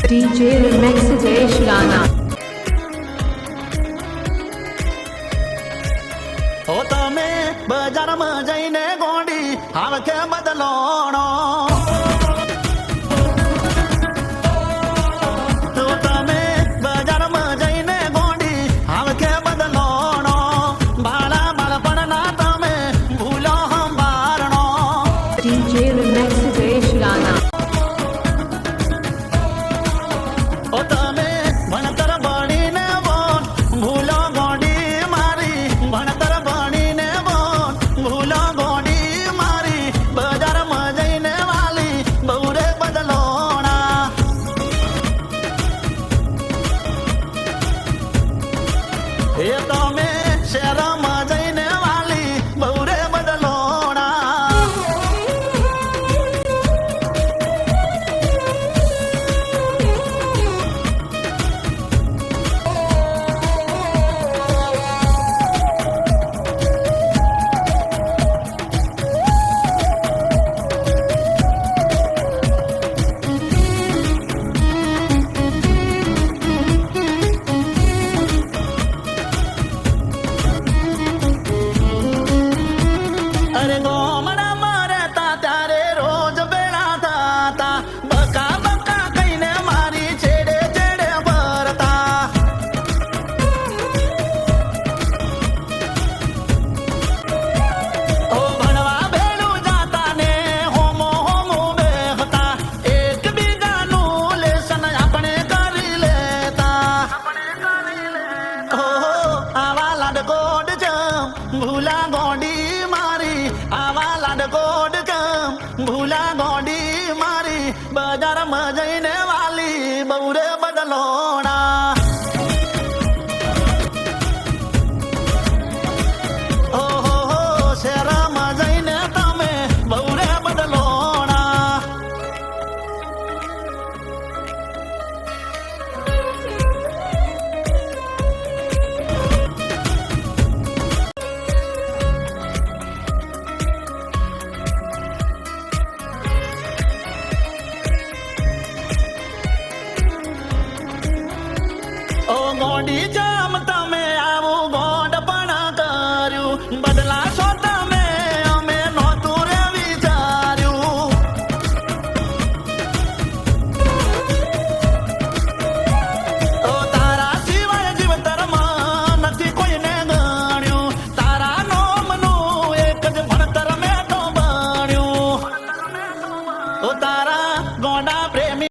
DJ Remix Jayesh Rana. ઓ તમે બજારમાં જઈને ગોંડી હાવ કે બદલોણો તો તમે બજારમાં જઈને ગોંડી હાવ કે બદલોણો બાળા બાળપણના તમે ભૂલો સંભારણો DJ Remix Jayesh Rana. ઓ તમે ભણતર ભણીને બોલ ભૂલો ગોંડી મારી ભણતર ભણીને બોલ ભૂલો ગોંડી મારી બજારમાં જઈને વાલી બહુ રે બદલોણા એ તમે શહેરમાં જઈને વાલી બહુ રે બદલોણા અરે ગોમડામાં રહેતા ત્યારે રોજ ભેળા થતા બકા બકા કહીને મારી છેડે છેડે ભરતા ઓ ભણવા ભેળું જાતા ને હોમો હોમો બેહતા એકબીજાનું લેસન આપણે કરી લેતા ઓહો આવા લાડકોડ જમ ભૂલા ગોંડી મારી આવા લાડકોડ જમ ભૂલા ગોંડી મારી બજારમાં જઈને વાલી બહુ રે બદલોણા ઓહો હો શહેરમાં જઈને તમે બહુ રે બદલોણા ઓ ગોંડી જામ તમે આવું ગોંડ પણ કર્યું બદલાશો તમે અમે નહોતું રે વિચાર્યું ઓ તારા સિવાય જીવતરમાં નથી કોઈને ગણ્યું તારા નોમનું એક જ ભણતર મેં તો ભણ્યું ઓ તારા ગોંડા